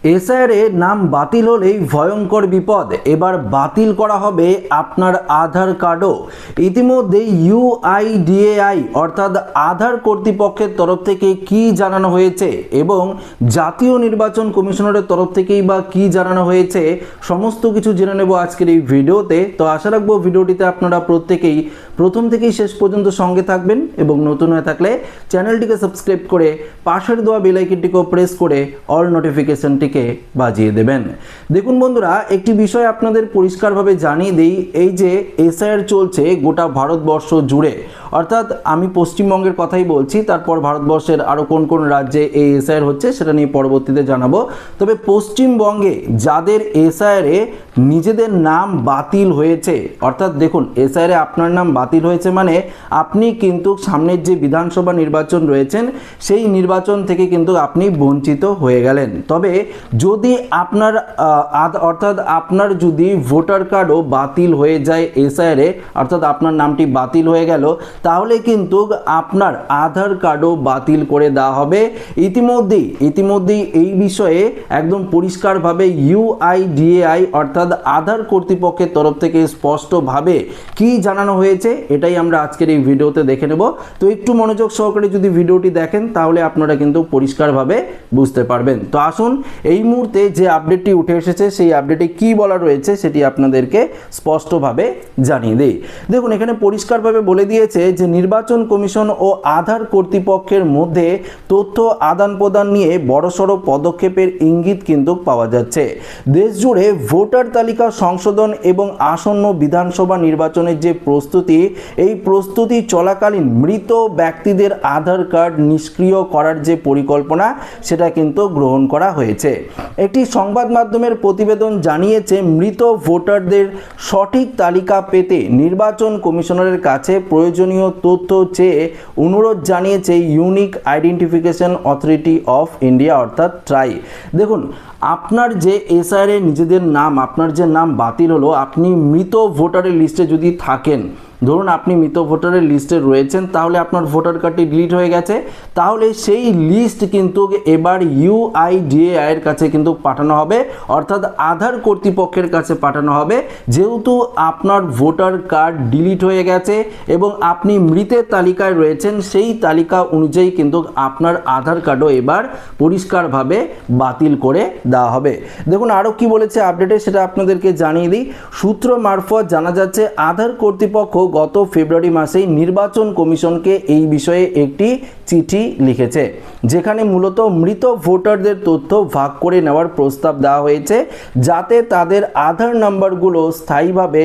এসআইআরে নাম বাতিল হলেই ভয়ঙ্কর বিপদ। এবার বাতিল করা হবে আপনার আধার কার্ডও। ইতিমধ্যে ইউআইডিএআই অর্থাৎ আধার কর্তৃপক্ষের তরফ থেকে কি জানানো হয়েছে এবং জাতীয় নির্বাচন কমিশনারের তরফ থেকেই বা কি জানানো হয়েছে সমস্ত কিছু জেনে নেব আজকের এই ভিডিওতে। তো আশা রাখবো ভিডিওটিতে আপনারা প্রত্যেকেই প্রথম থেকেই শেষ পর্যন্ত সঙ্গে থাকবেন এবং নতুন হয়ে থাকলে চ্যানেলটিকে সাবস্ক্রাইব করে পাশের দেওয়া বেল আইকনটিকেও প্রেস করে অল নোটিফিকেশনটিকে বাজিয়ে দেবেন। দেখুন বন্ধুরা, একটি বিষয় আপনাদের পরিষ্কারভাবে জানিয়ে দিই, এই যে এসআইআর চলছে গোটা ভারতবর্ষ জুড়ে, অর্থাৎ আমি পশ্চিমবঙ্গের কথাই বলছি, তারপর ভারতবর্ষের আরও কোন কোন রাজ্যে এই এসআইআর হচ্ছে সেটা নিয়ে পরবর্তীতে জানাবো। তবে পশ্চিমবঙ্গে যাদের এসআইআরে নিজেদের নাম বাতিল হয়েছে, অর্থাৎ দেখুন এসআইআরে আপনার নাম বাতিল হয়েছে মানে আপনি কিন্তু সামনের যে বিধানসভা নির্বাচন রয়েছেন সেই নির্বাচন থেকে কিন্তু আপনি বঞ্চিত হয়ে গেলেন। তবে যদি আপনার অর্থাৎ আপনার যদি ভোটার কার্ডও বাতিল হয়ে যায় এসআইআরে, অর্থাৎ আপনার নামটি বাতিল হয়ে গেল, তাহলে কিন্তু আপনার আধার কার্ডও বাতিল করে দেওয়া হবে। ইতিমধ্যেই এই বিষয়ে একদম পরিষ্কারভাবে ইউআইডিএআই অর্থাৎ আধার কর্তৃপক্ষের তরফ থেকে স্পষ্টভাবে কি জানানো হয়েছে এটাই আমরা আজকের এই ভিডিওতে দেখে নেব। তো একটু মনোযোগ সহকারে যদি ভিডিওটি দেখেন তাহলে আপনারা কিন্তু পরিষ্কারভাবে বুঝতে পারবেন। তো আসুন এই মুহূর্তে যে আপডেটটি উঠে এসেছে সেই আপডেটে কি বলা রয়েছে সেটি আপনাদেরকে স্পষ্টভাবে জানিয়ে দিই। দেখুন এখানে পরিষ্কারভাবে বলে দিয়েছে যে নির্বাচন কমিশন ও আধার কর্তৃপক্ষের মধ্যে তথ্য আদান প্রদান নিয়ে বড়সড় পদক্ষেপের ইঙ্গিত কিন্তু পাওয়া যাচ্ছে। দেশ জুড়ে ভোটার তালিকা সংশোধন এবং আসন্ন বিধানসভা নির্বাচনের যে প্রস্তুতি, এই প্রস্তুতি চলাকালীন মৃত ব্যক্তিদের আধার কার্ড নিষ্ক্রিয় করার যে পরিকল্পনা সেটা কিন্তু গ্রহণ করা হয়েছে। একটি সংবাদ মাধ্যমের প্রতিবেদন জানিয়েছে মৃত ভোটারদের সঠিক তালিকা পেতে নির্বাচন কমিশনারের কাছে প্রয়োজনীয় তথ্য চেয়ে অনুরোধ জানিয়েছে unique identification authority of India অর্থাৎ ট্রাই। দেখুন আপনার যে এসআইআরে নিজেদের নাম, আপনার যে নাম বাতিল হলো, আপনি মৃত ভোটারের লিস্টে যদি থাকেন, ধরুন আপনি মৃত ভোটারের লিস্টে রয়েছেন, তাহলে আপনার ভোটার কার্ডটি ডিলিট হয়ে গেছে, তাহলে সেই লিস্ট কিন্তু এবার ইউআইডিএআই এর কাছে কিন্তু পাঠানো হবে, অর্থাৎ আধার কর্তৃপক্ষের কাছে পাঠানো হবে। যেহেতু আপনার ভোটার কার্ড ডিলিট হয়ে গেছে এবং আপনি মৃতের তালিকায় রয়েছেন, সেই তালিকা অনুযায়ী কিন্তু আপনার আধার কার্ডও এবার পরিষ্কারভাবে বাতিল করে দেওয়া হবে। দেখুন আরও কি বলেছে আপডেটে সেটা আপনাদেরকে জানিয়ে দিই। সূত্র মারফত জানা যাচ্ছে আধার কর্তৃপক্ষ গত ফেব্রুয়ারি মাসেই নির্বাচন কমিশনকে এই বিষয়ে একটি চিঠি লিখেছে, যেখানে মূলত মৃত ভোটারদের তথ্য ভাগ করে নেওয়ার প্রস্তাব দেওয়া হয়েছে, যাতে তাদের আধার নাম্বারগুলো স্থায়ীভাবে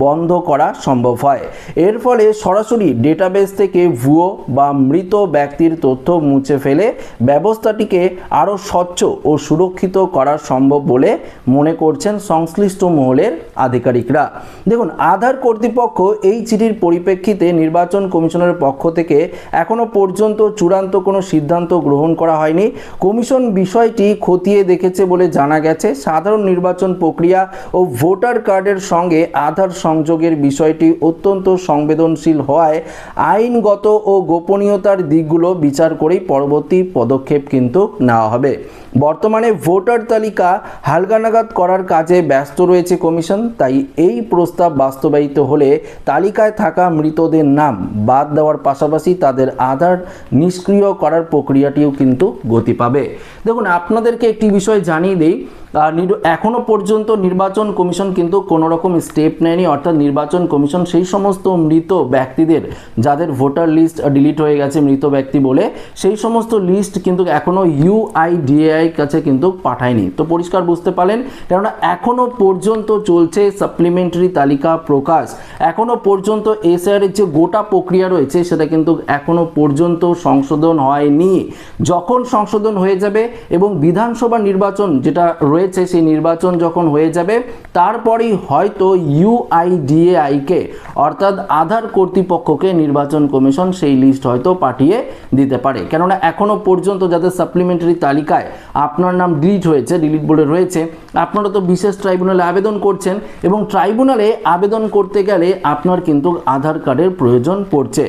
বন্ধ করা সম্ভব হয়। এর ফলে সরাসরি ডেটাবেস থেকে ভুয়ো বা মৃত ব্যক্তির তথ্য মুছে ফেলে ব্যবস্থাটিকে আরও স্বচ্ছ ও সুরক্ষিত করা সম্ভব বলে মনে করছেন সংশ্লিষ্ট মহলের আধিকারিকরা। দেখুন আধার কর্তৃপক্ষ এই চিঠির পরিপ্রেক্ষিতে নির্বাচন কমিশনের পক্ষ থেকে এখনো পর্যন্ত চূড়ান্ত কোনো সিদ্ধান্ত গ্রহণ করা হয়নি। কমিশন বিষয়টি খতিয়ে দেখেছে বলে জানা গেছে। সাধারণ নির্বাচন প্রক্রিয়া ও ভোটার কার্ডের সঙ্গে আধার সংযোগের বিষয়টি অত্যন্ত সংবেদনশীল হওয়ায় আইনগত ও গোপনীয়তার দিকগুলো বিচার করেই পরবর্তী পদক্ষেপ কিন্তু নেওয়া হবে। বর্তমানে ভোটার তালিকা হালনাগাদ করার কাজে ব্যস্ত রয়েছে কমিশন, তাই এই প্রস্তাব বাস্তবায়িত হলে তালিকায় থাকা মৃতদের নাম বাদ দেওয়ার পাশাপাশি তাদের আধার নিষ্ক্রিয় করার প্রক্রিয়াটিও কিন্তু গতি পাবে। দেখুন আপনাদেরকে একটি বিষয় জানিয়ে দিই, এখনো পর্যন্ত নির্বাচন কমিশন কিন্তু কোনো রকম স্টেপ নেয়নি, অর্থাৎ নির্বাচন কমিশন সেই সমস্ত মৃত ব্যক্তিদের যাদের ভোটার লিস্ট ডিলিট হয়ে গেছে মৃত ব্যক্তি বলে, সেই সমস্ত লিস্ট কিন্তু এখনো ইউআইডিএআই কাছে কিন্তু পাঠায়নি। তো পরিষ্কার বুঝতে পারলেন, কেননা এখনো পর্যন্ত চলছে সাপ্লিমেন্টারি তালিকা প্রকাশ, এখনো পর্যন্ত এসআইআর এর যে গোটা প্রক্রিয়া রয়েছে সেটা কিন্তু এখনো পর্যন্ত সংশোধন হয়নি। যখন সংশোধন হয়ে যাবে এবং বিধানসভা নির্বাচন যেটা রয়েছে সেই নির্বাচন যখন হয়ে যাবে, তারপরেই হয়তো ইউআইডিএআইকে অর্থাৎ আধার কর্তৃপক্ষকে নির্বাচন কমিশন সেই লিস্ট হয়তো পাঠিয়ে দিতে পারে। কেননা এখনো পর্যন্ত যাদের সাপ্লিমেন্টারি তালিকায় আপনার নাম ডিলিট হয়েছে, ডিলিট বলে রয়েছে, আপনারা তো বিশেষ ট্রাইব্যুনালে আবেদন করছেন এবং ট্রাইব্যুনালে আবেদন করতে গেলে আপনার কিন্তু আধার কার্ডের প্রয়োজন পড়ছে।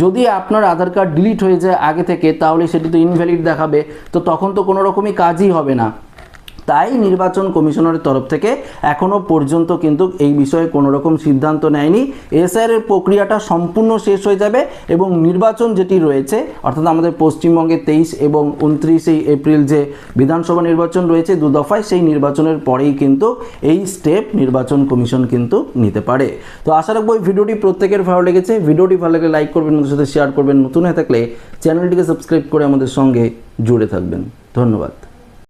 যদি আপনার আধার কার্ড ডিলিট হয়ে যায় আগে থেকে, তাহলে সেটি তো ইনভ্যালিড দেখাবে, তো তখন তো কোনো রকমই কাজই হবে না। তাই নির্বাচন কমিশনের তরফ থেকে এখনও পর্যন্ত কিন্তু এই বিষয়ে কোনো রকম সিদ্ধান্ত নেয়নি। এসআইআর এর প্রক্রিয়াটা সম্পূর্ণ শেষ হয়ে যাবে এবং নির্বাচন যেটি রয়েছে অর্থাৎ আমাদের পশ্চিমবঙ্গে 23 এবং 29 এপ্রিল যে বিধানসভা নির্বাচন রয়েছে 2 দফায়, সেই নির্বাচনের পরেই কিন্তু এই স্টেপ নির্বাচন কমিশন কিন্তু নিতে পারে। তো আশা রাখবো এই ভিডিওটি প্রত্যেকের ভালো লেগেছে। ভিডিওটি ভালো লাগলে লাইক করবেন, আমাদের সাথে শেয়ার করবেন, নতুন হয়ে থাকলে চ্যানেলটিকে সাবস্ক্রাইব করে আমাদের সঙ্গে জুড়ে থাকবেন। ধন্যবাদ।